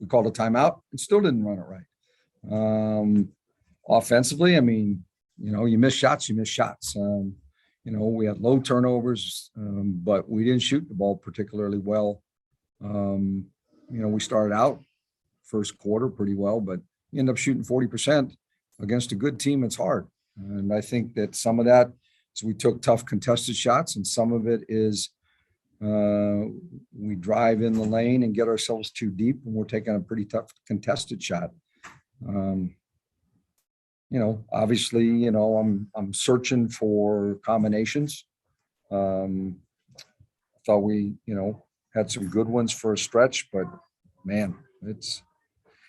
we called a timeout and still didn't run it right. Offensively, I mean, you miss shots, you miss shots. We had low turnovers, but we didn't shoot the ball particularly well. We started out first quarter pretty well, but you end up shooting 40% against a good team. It's hard. And I think that some of that is we took tough contested shots, and some of it is we drive in the lane and get ourselves too deep, and we're taking a pretty tough contested shot. Obviously, I'm searching for combinations. Thought we, had some good ones for a stretch, but man, it's,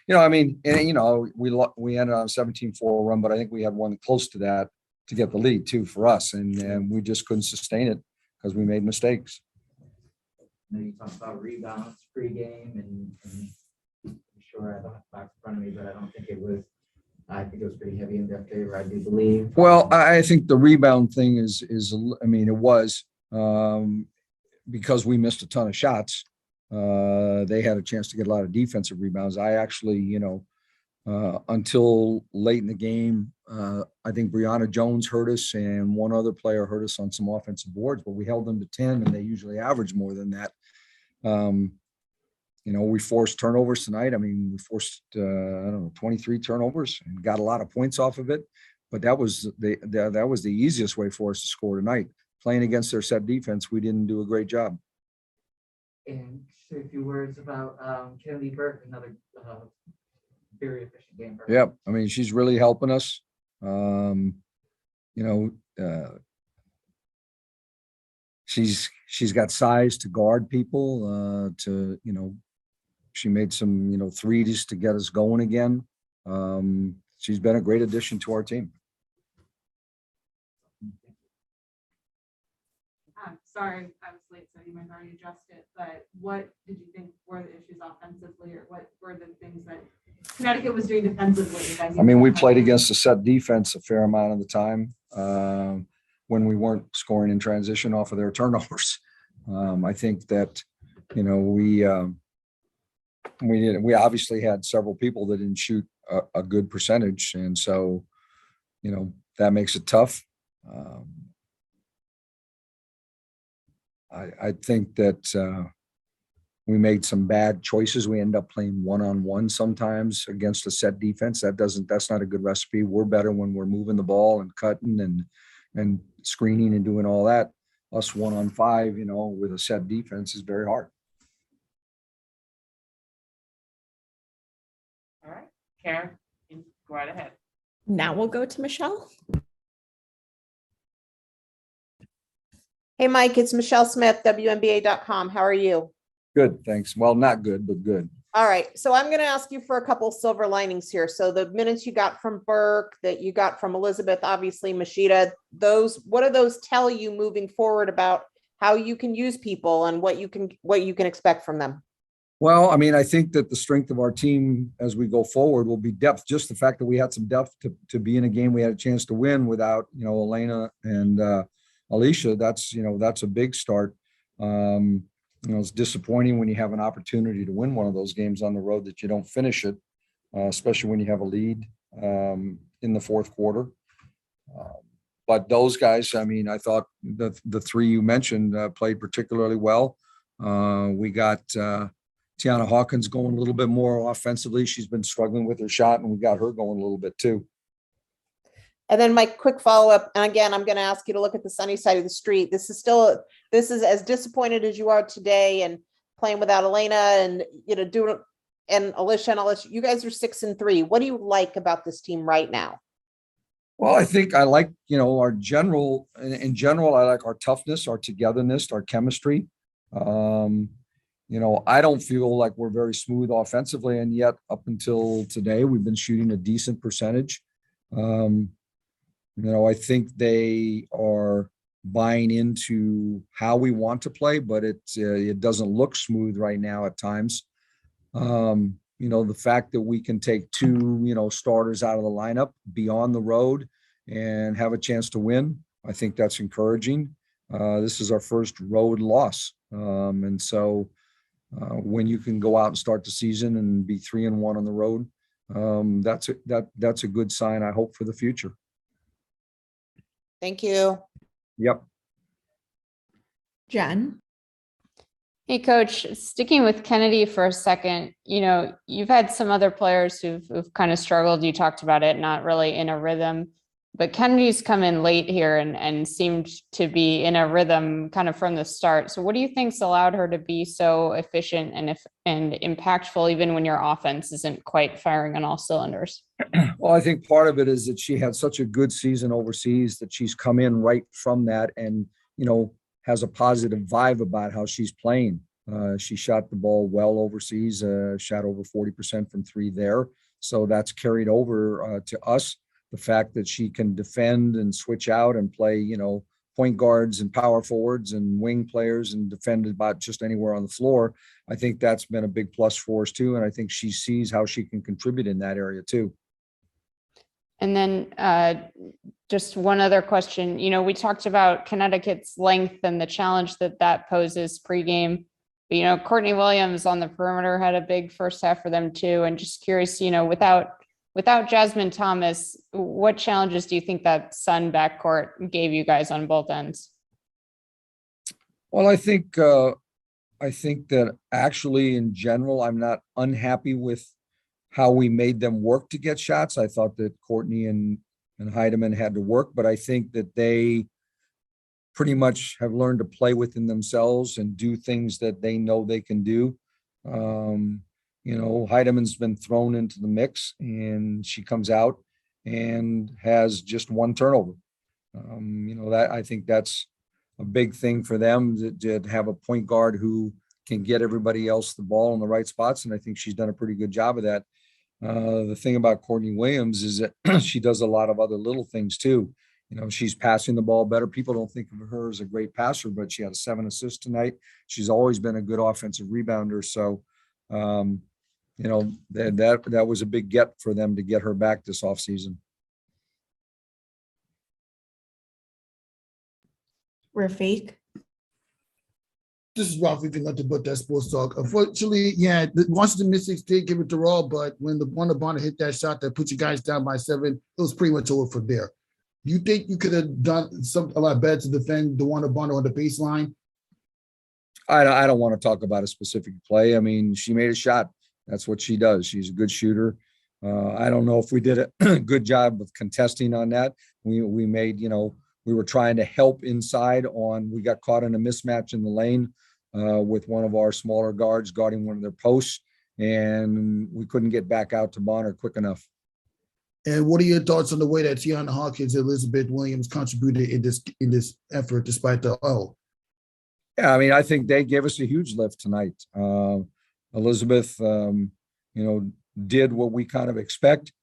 we ended on a 17-4 run, but I think we had one close to that to get the lead too for us. And we just couldn't sustain it because we made mistakes. You talked about rebounds pregame, and I'm sure I don't have the box in front of me, but I think it was pretty heavy in their favor, I do believe. Well, I think the rebound thing is it was because we missed a ton of shots. They had a chance to get a lot of defensive rebounds. I actually, until late in the game, I think Brianna Jones hurt us and one other player hurt us on some offensive boards, but we held them to 10, and they usually average more than that. We forced turnovers tonight. I mean, we forced, 23 turnovers and got a lot of points off of it, but that was the easiest way for us to score tonight. Playing against their set defense, we didn't do a great job. And say a few words about Kennedy Burke, another very efficient game. Yeah, I mean, she's really helping us. She's got size to guard people. She made some threes to get us going again. She's been a great addition to our team. Sorry, I was late, so you might have already addressed it, but what did you think were the issues offensively, or what were the things that Connecticut was doing defensively? I mean, we played against a set defense a fair amount of the time when we weren't scoring in transition off of their turnovers. I think that, we obviously had several people that didn't shoot a good percentage. And so, that makes it tough. I think that we made some bad choices. We end up playing one-on-one sometimes against a set defense. That's not a good recipe. We're better when we're moving the ball and cutting and screening and doing all that. Us 1-on-5, with a set defense is very hard. All right, Karen, go right ahead. Now we'll go to Michelle. Hey, Mike, it's Michelle Smith, WNBA.com. How are you? Good, thanks. Well, not good, but good. All right. So I'm going to ask you for a couple silver linings here. So the minutes you got from Burke, that you got from Elizabeth, obviously Mashita, what do those tell you moving forward about how you can use people and what you can expect from them? Well, I mean, I think that the strength of our team as we go forward will be depth. Just the fact that we had some depth to be in a game we had a chance to win without, Elena and Alicia, that's a big start. It's disappointing when you have an opportunity to win one of those games on the road that you don't finish it, especially when you have a lead in the fourth quarter. But those guys, I mean, I thought the three you mentioned played particularly well. We got Tianna Hawkins going a little bit more offensively. She's been struggling with her shot, and we got her going a little bit too. And then my quick follow-up, and again, I'm going to ask you to look at the sunny side of the street. This is as disappointed as you are today and playing without Elena and, and Alicia and Alicia, you guys are 6-3. What do you like about this team right now? Well, I think I like, our in general, I like our toughness, our togetherness, our chemistry. I don't feel like we're very smooth offensively, and yet up until today, we've been shooting a decent percentage. I think they are buying into how we want to play, but it doesn't look smooth right now at times. The fact that we can take two, starters out of the lineup, be on the road and have a chance to win, I think that's encouraging. This is our first road loss. And so, when you can go out and start the season and be 3-1 on the road, that's a good sign, I hope, for the future. Thank you. Yep. Jen? Hey, Coach, sticking with Kennedy for a second, you've had some other players who've kind of struggled. You talked about it, not really in a rhythm, but Kennedy's come in late here and seemed to be in a rhythm kind of from the start. So what do you think's allowed her to be so efficient and impactful, even when your offense isn't quite firing on all cylinders? Well, I think part of it is that she had such a good season overseas that she's come in right from that and, has a positive vibe about how she's playing. She shot the ball well overseas, shot over 40% from 3 there. So that's carried over to us. The fact that she can defend and switch out and play, point guards and power forwards and wing players and defend about just anywhere on the floor. I think that's been a big plus for us too. And I think she sees how she can contribute in that area too. And then just one other question, we talked about Connecticut's length and the challenge that poses pregame. But, Courtney Williams on the perimeter had a big first half for them too. And just curious, without Jasmine Thomas, what challenges do you think that Sun backcourt gave you guys on both ends? Well, I think that actually in general, I'm not unhappy with how we made them work to get shots. I thought that Courtney and Heidemann had to work, but I think that they pretty much have learned to play within themselves and do things that they know they can do. Heidemann's been thrown into the mix and she comes out and has just 1 turnover. That I think that's a big thing for them to have a point guard who can get everybody else the ball in the right spots. And I think she's done a pretty good job of that. The thing about Courtney Williams is that she does a lot of other little things too. She's passing the ball better. People don't think of her as a great passer, but she had 7 assists tonight. She's always been a good offensive rebounder. So, that was a big get for them to get her back this offseason. Rafiq? This is Ralph. If you're nothing but that sports talk. Unfortunately, the Washington Mystics did give it to Raw, but when the Bonner hit that shot that put you guys down by 7, it was pretty much over from there. You think you could have done a lot better to defend the Bonner on the baseline? I don't want to talk about a specific play. I mean, she made a shot. That's what she does. She's a good shooter. I don't know if we did a good job of contesting on that. We made, we were trying to help inside we got caught in a mismatch in the lane with one of our smaller guards guarding one of their posts, and we couldn't get back out to Bonner quick enough. And what are your thoughts on the way that Tianna, Hawkins, and Elizabeth Williams contributed in this effort despite the Yeah, I mean, I think they gave us a huge lift tonight. Elizabeth, did what we kind of expect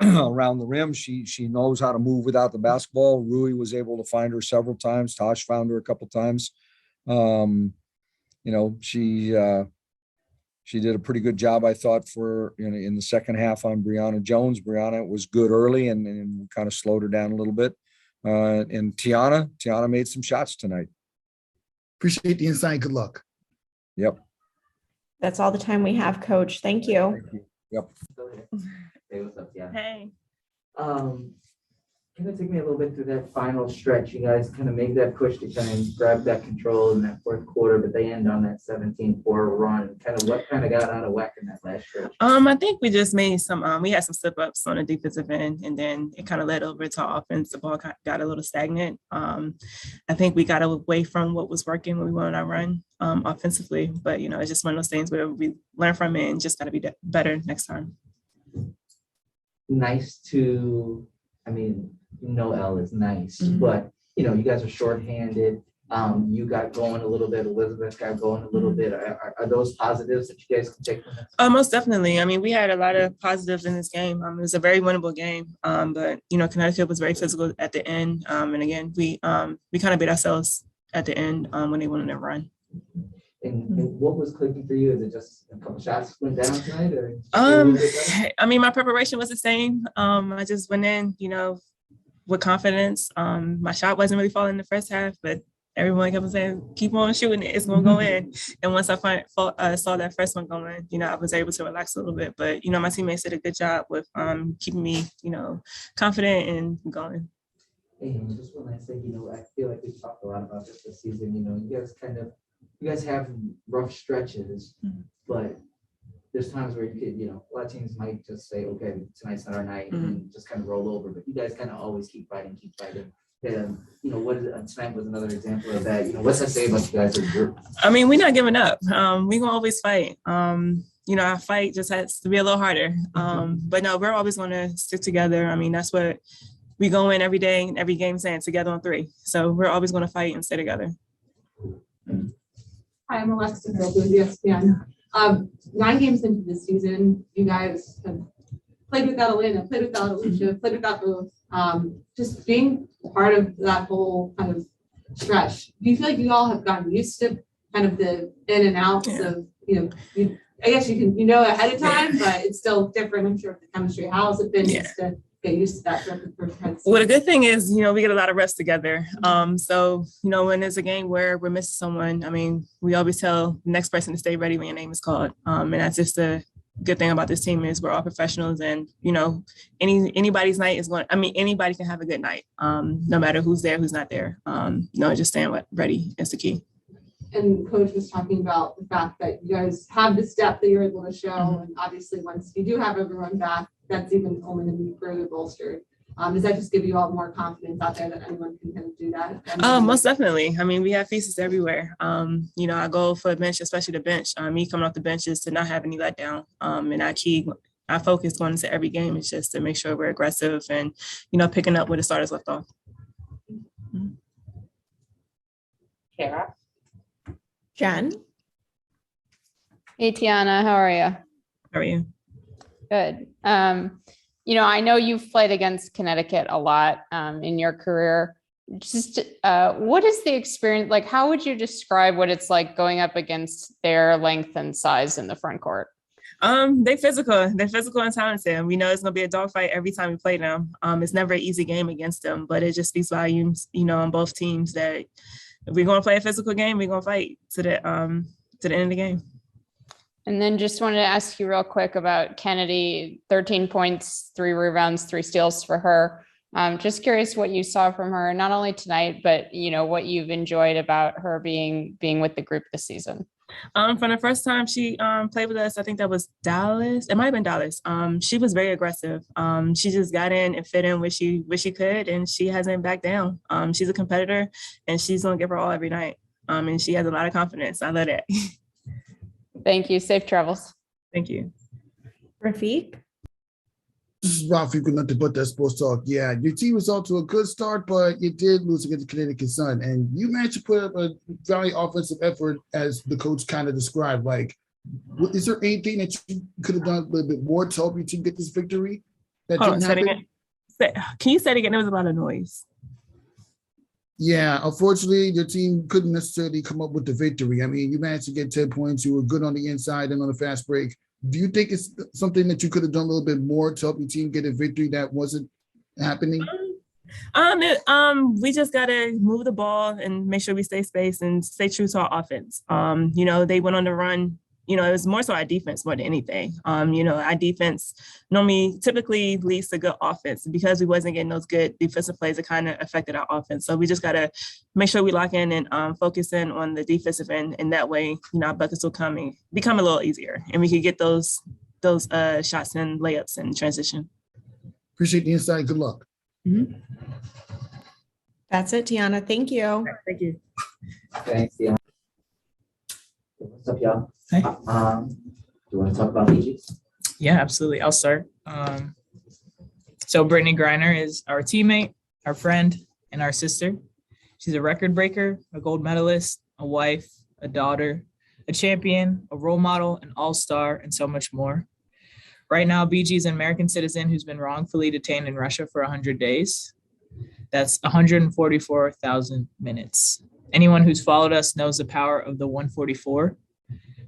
around the rim. She knows how to move without the basketball. Rui was able to find her several times. Tosh found her a couple times. She did a pretty good job, I thought, for in the second half on Brianna Jones. Brianna was good early and kind of slowed her down a little bit. And Tianna made some shots tonight. Appreciate the insight. Good luck. Yep. That's all the time we have, Coach. Thank you. Thank you. Yep. Hey, what's up, Tianna? Hey. Kind of take me a little bit through that final stretch. You guys kind of made that push to kind of grab that control in that fourth quarter, but they end on that 17-4 run. What got out of whack in that last stretch? I think we just made we had some slip ups on the defensive end, and then it kind of led over to offense. The ball got a little stagnant. I think we got away from what was working when we went on our run offensively, but it's just one of those things where we learn from it and just got to be better next time. Nice to, no L is nice, but you guys are shorthanded. You got going a little bit. Elizabeth got going a little bit. Are those positives that you guys can take from this? Most definitely. We had a lot of positives in this game. It was a very winnable game, but Connecticut was very physical at the end. And again, we kind of beat ourselves at the end when they went on their run. And what was clicking for you? Is it just a couple shots went down tonight, or? My preparation was the same. I just went in, with confidence. My shot wasn't really falling in the first half, but everyone kept saying, keep on shooting it, it's gonna go in. And once I saw that first one going, I was able to relax a little bit. But my teammates did a good job with keeping me, confident and going. And just one last thing, I feel like we've talked a lot about this season, you guys have rough stretches, but there's times where you could, a lot of teams might just say, okay, tonight's not our night, and just kind of roll over, but you guys kind of always keep fighting. And, what is it? Tonight was another example of that. What's that say about you guys as a group? I mean, we're not giving up. We're gonna always fight. Our fight just has to be a little harder. But no, we're always gonna stick together. I mean, that's what we go in every day, every game saying together on 3. So we're always gonna fight and stay together. Hi, I'm Alexa Thibault with ESPN. 9 games into the season, you guys have played without Elena, played without Alicia, played without Ruth. Just being part of that whole kind of stretch. Do you feel like you all have gotten used to kind of the in and outs of, I guess you know ahead of time, but it's still different. I'm sure the chemistry. How has it been just to get used to that? Well, the good thing is, we get a lot of reps together. So, when there's a game where we're missing someone, I mean, we always tell the next person to stay ready when your name is called. And that's just the good thing about this team is we're all professionals, and, anybody's night is anybody can have a good night, no matter who's there, who's not there. Just staying ready is the key. And Coach was talking about the fact that you guys have this depth that you're able to show. And obviously, once you do have everyone back, that's even only going to be further bolstered. Does that just give you all more confidence out there that anyone can kind of do that? Most definitely. I mean, we have pieces everywhere. I go for the bench, especially the bench. Me coming off the bench is to not have any letdown. And our focus going into every game is just to make sure we're aggressive and, picking up where the starters left off. Kara? Jen? Hey, Tianna, how are you? How are you? Good. I know you've played against Connecticut a lot in your career. Just what is the experience like? How would you describe what it's like going up against their length and size in the front court? They're physical and talented. And we know it's gonna be a dogfight every time we play them. It's never an easy game against them, but it just speaks volumes, on both teams that if we're gonna play a physical game, we're gonna fight to the end of the game. And then just wanted to ask you real quick about Kennedy, 13 points, 3 rebounds, 3 steals for her. Just curious what you saw from her, not only tonight, but, what you've enjoyed about her being with the group this season. From the first time she played with us, I think that was Dallas. It might have been Dallas. She was very aggressive. She just got in and fit in where she could, and she hasn't backed down. She's a competitor, and she's going to give her all every night. And she has a lot of confidence. I love that. Thank you. Safe travels. Thank you. Rafiq? This is Rafiq with nothing but that sports talk. Yeah, your team was off to a good start, but you did lose against the Connecticut Sun, and you managed to put up a very offensive effort, as the coach kind of described. Like, is there anything that you could have done a little bit more to help your team get this victory? That didn't happen? Can you say it again? There was a lot of noise. Yeah, unfortunately, your team couldn't necessarily come up with the victory. I mean, you managed to get 10 points. You were good on the inside and on the fast break. Do you think it's something that you could have done a little bit more to help your team get a victory that wasn't happening? We just gotta move the ball and make sure we stay spaced and stay true to our offense. They went on the run. It was more so our defense more than anything. Our defense typically leads to good offense. Because we wasn't getting those good defensive plays, it kind of affected our offense. So we just got to make sure we lock in and focus in on the defensive end. And that way, our buckets will become a little easier. And we could get those shots and layups in transition. Appreciate the insight. Good luck. Mm-hmm. That's it, Tianna. Thank you. Thank you. Thanks, Tianna. What's up, y'all? Hey. Do you want to talk about BGs? Yeah, absolutely. I'll start. So Brittany Griner is our teammate, our friend, and our sister. She's a record breaker, a gold medalist, a wife, a daughter, a champion, a role model, an all-star, and so much more. Right now, BG is an American citizen who's been wrongfully detained in Russia for 100 days. That's 144,000 minutes. Anyone who's followed us knows the power of the 144.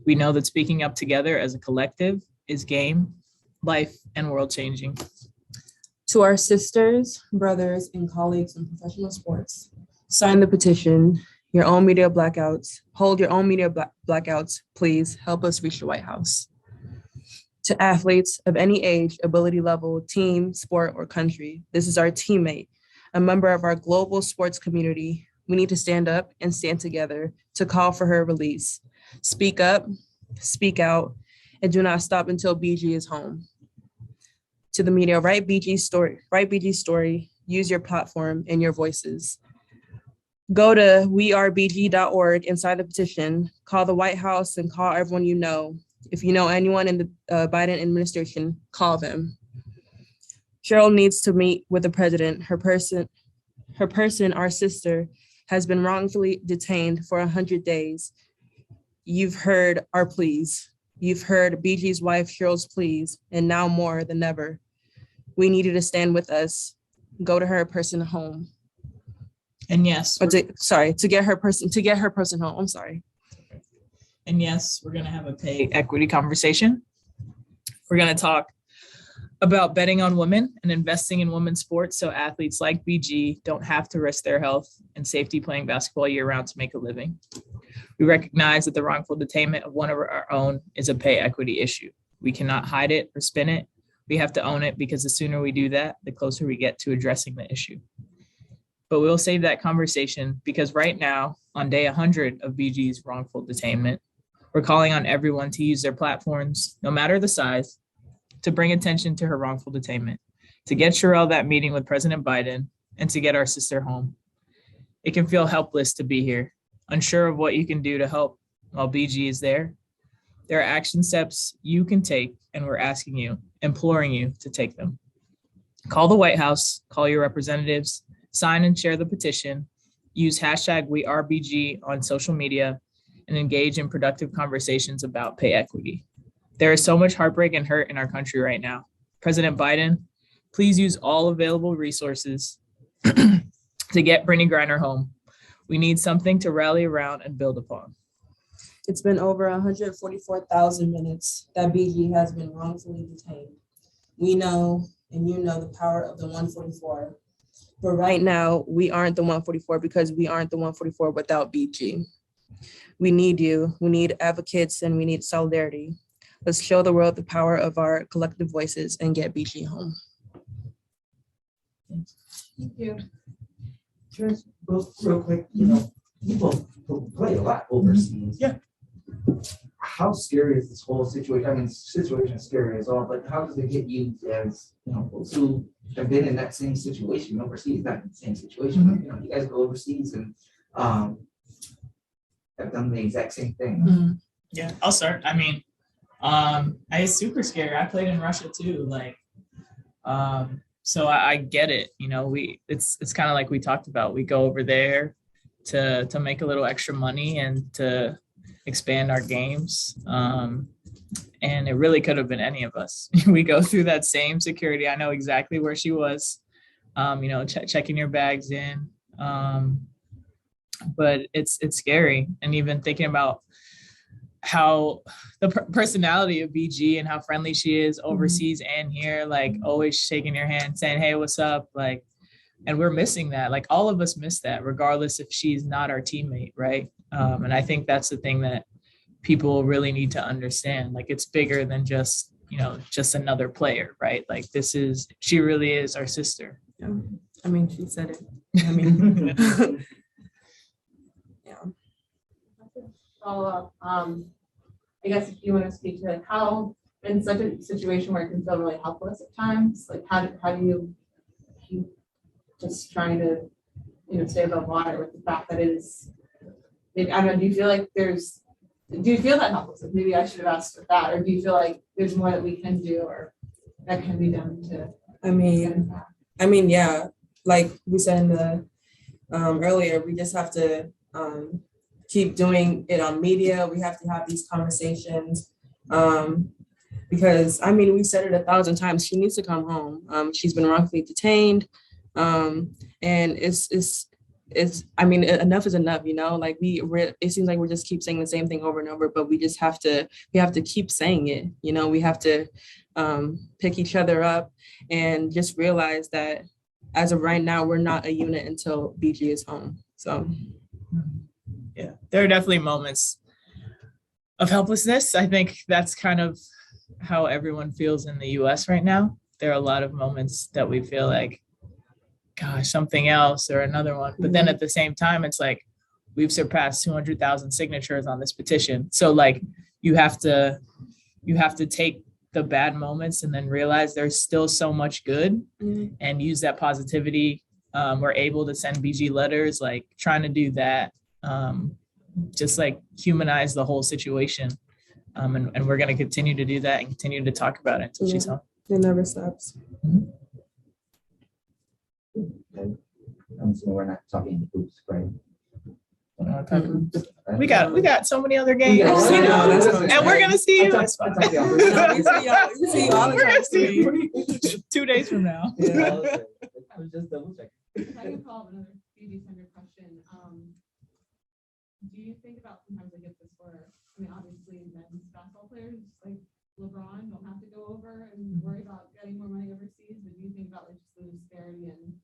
We know that speaking up together as a collective is game, life, and world changing. To our sisters, brothers, and colleagues in professional sports, sign the petition your own media blackouts. Hold your own media blackouts. Please help us reach the White House. To athletes of any age, ability level, team, sport, or country, this is our teammate, a member of our global sports community. We need to stand up and stand together to call for her release. Speak up, speak out, and do not stop until BG is home. To the media, write BG's story, use your platform and your voices. Go to wearebg.org and sign the petition. Call the White House and call everyone you know. If you know anyone in the Biden administration, call them. Cheryl needs to meet with the president. Her person, our sister, has been wrongfully detained for 100 days. You've heard our pleas. You've heard BG's wife, Cheryl's pleas, and now more than ever. We need you to stand with us. Go to her person home. And yes, To get her person home. I'm sorry. and yes, we're going to have a pay equity conversation. We're going to talk about betting on women and investing in women's sports so athletes like BG don't have to risk their health and safety playing basketball year-round to make a living. We recognize that the wrongful detainment of one of our own is a pay equity issue. We cannot hide it or spin it. We have to own it because the sooner we do that, the closer we get to addressing the issue. But we'll save that conversation because right now, on day 100 of BG's wrongful detainment, we're calling on everyone to use their platforms, no matter the size, to bring attention to her wrongful detainment, to get Sherelle that meeting with President Biden, and to get our sister home. It can feel helpless to be here, unsure of what you can do to help while BG is there. There are action steps you can take, and we're asking you, imploring you to take them. Call the White House, call your representatives, sign and share the petition, use hashtag WeAreBG on social media, and engage in productive conversations about pay equity. There is so much heartbreak and hurt in our country right now. President Biden, please use all available resources to get Brittany Griner home. We need something to rally around and build upon. It's been over 144,000 minutes that BG has been wrongfully detained. We know, and you know, the power of the 144. But right now, we aren't the 144 because we aren't the 144 without BG. We need you. We need advocates and we need solidarity. Let's show the world the power of our collective voices and get BG home. Thank you. Just real quick, people play a lot overseas. Yeah. How scary is this whole situation? I mean, the situation is scary as all, but how does it get you as, folks who have been in that same situation overseas, not in the same situation, but, you guys go overseas and have done the exact same thing. Yeah, I'll start. I mean, it's super scary. I played in Russia too. So I get it. It's kind of like we talked about. We go over there to make a little extra money and to expand our games. And it really could have been any of us. We go through that same security. I know exactly where she was, checking your bags in. But it's scary. And even thinking about how the personality of BG and how friendly she is overseas and here, always shaking your hand, saying, hey, what's up? And we're missing that. All of us miss that, regardless if she's not our teammate, right? And I think that's the thing that people really need to understand. It's bigger than just another player, right? She really is our sister. Yeah. I mean, she said it. I mean, yeah. Follow up. I guess if you want to speak to how in such a situation where it can feel really helpless at times, how do you keep just trying to stay above water with the fact that it is, I don't know, do you feel that helpless? Maybe I should have asked with that, or do you feel like there's more that we can do or that can be done to? I mean, yeah, like we said in the earlier, we just have to keep doing it on media. We have to have these conversations because we said it 1,000 times. She needs to come home. She's been wrongfully detained, and it's. Enough is enough. It seems like we just keep saying the same thing over and over, but we have to keep saying it. We have to pick each other up and just realize that as of right now, we're not a unit until BG is home. So. Yeah, there are definitely moments of helplessness. I think that's kind of how everyone feels in the US right now. There are a lot of moments that we feel like, gosh, something else or another one. But then at the same time, it's like we've surpassed 200,000 signatures on this petition. So like you have to take the bad moments and then realize there's still so much good and use that positivity. We're able to send BG letters, like trying to do that, just like humanize the whole situation. And we're going to continue to do that and continue to talk about it until she's home. It never stops. Okay. I'm assuming we're not talking hoops, right? We got so many other games, Yeah, you know, that's what I'm and we're gonna see you. I It's fine. talk to y'all. We see you all the We're gonna time. see you 2 days from now. Yeah, I was just double checking. If I can follow up another BG-centered question. Do you think about sometimes I get this where, I mean, obviously men's basketball players like LeBron don't have to go over and worry about getting more money overseas, but do you think about like just the disparity and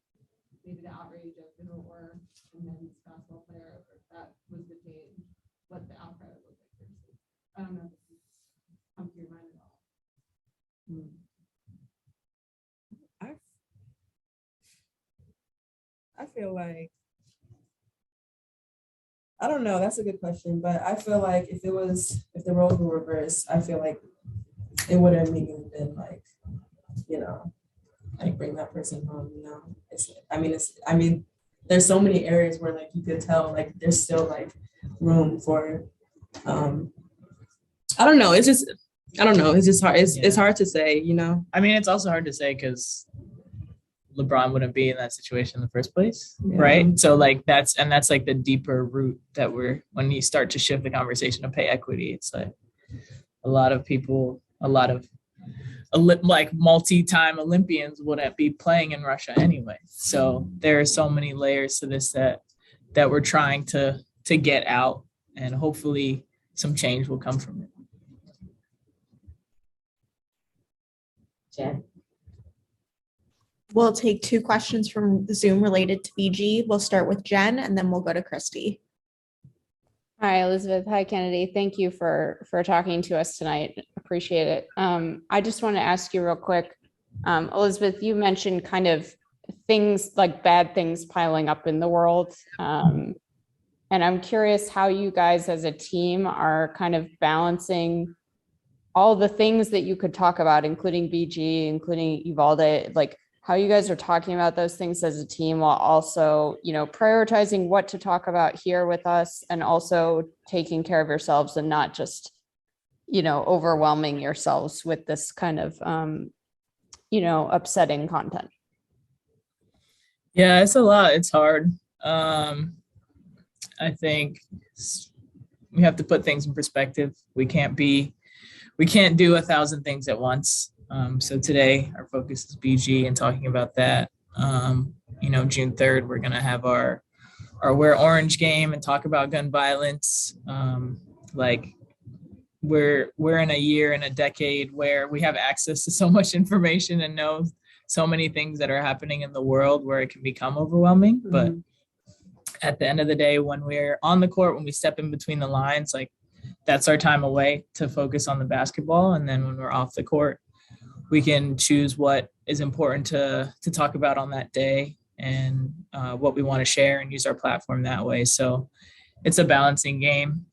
maybe the outrage of if it were a men's basketball player, or if that was the change, what the outcry would look like versus, I don't know if it's come to your mind at all. I feel like, I don't know, that's a good question, but I feel like if the roles were reversed, I feel like it would have immediately been like, like bring that person home, I mean, there's so many areas where like you could tell like there's still like room for, I don't know, it's just hard. It's hard to say, I mean, it's also hard to say because LeBron wouldn't be in that situation in the first place, right? So like that's like the deeper root that when you start to shift the conversation to pay equity, it's like a lot of people, like multi-time Olympians wouldn't be playing in Russia anyway. So there are so many layers to this that we're trying to get out, and hopefully some change will come from it. Jen? We'll take 2 questions from Zoom related to BG. We'll start with Jen and then we'll go to Christy. Hi, Elizabeth. Hi, Kennedy. Thank you for talking to us tonight. Appreciate it. I just want to ask you real quick, Elizabeth, you mentioned kind of things like bad things piling up in the world. And I'm curious how you guys as a team are kind of balancing all the things that you could talk about, including BG, including Uvalde, like how you guys are talking about those things as a team while also, prioritizing what to talk about here with us and also taking care of yourselves and not just, overwhelming yourselves with this kind of, upsetting content. Yeah, it's a lot. It's hard. I think we have to put things in perspective. We can't do 1,000 things at once. So today our focus is BG and talking about that. June 3rd, we're going to have our Wear Orange game and talk about gun violence. We're in a year and a decade where we have access to so much information and know so many things that are happening in the world where it can become overwhelming. But at the end of the day, when we're on the court, when we step in between the lines, like that's our time away to focus on the basketball. And then when we're off the court, we can choose what is important to talk about on that day and what we want to share and use our platform that way. So it's a balancing game.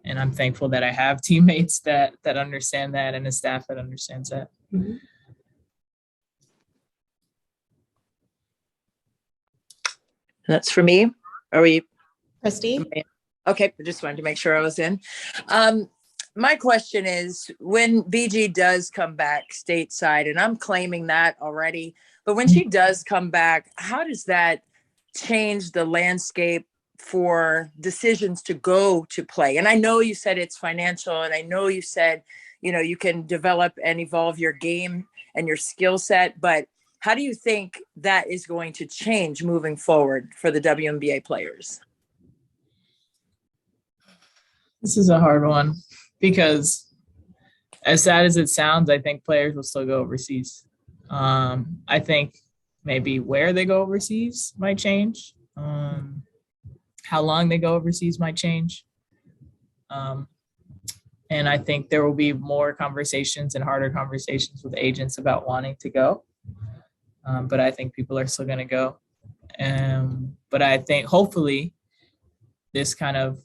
And I'm thankful that I have teammates that understand that and a staff that understands that. Mm-hmm. That's for me. Are we? Christy? Okay, I just wanted to make sure I was in. My question is, when BG does come back stateside, and I'm claiming that already, but when she does come back, how does that change the landscape for decisions to go to play? And I know you said it's financial, and I know you said, you can develop and evolve your game and your skill set, but how do you think that is going to change moving forward for the WNBA players? This is a hard one because as sad as it sounds, I think players will still go overseas. I think maybe where they go overseas might change. how long they go overseas might change. And I think there will be more conversations and harder conversations with agents about wanting to go. But I think people are still going to go. But I think hopefully this kind of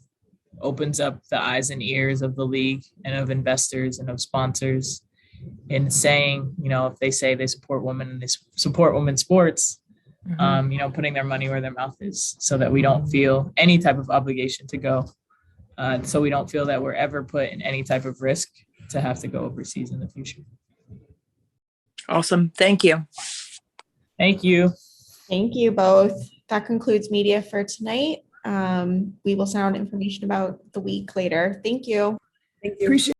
opens up the eyes and ears of the league and of investors and of sponsors in saying, you know, if they say they support women and they support women's sports, you know, putting their money where their mouth is so that we don't feel any type of obligation to go. So we don't feel that we're ever put in any type of risk to have to go overseas in the future. Awesome. Thank you. Thank you. Thank you both. That concludes media for tonight. We will send out information about the week later. Thank you. Thank you. Appreciate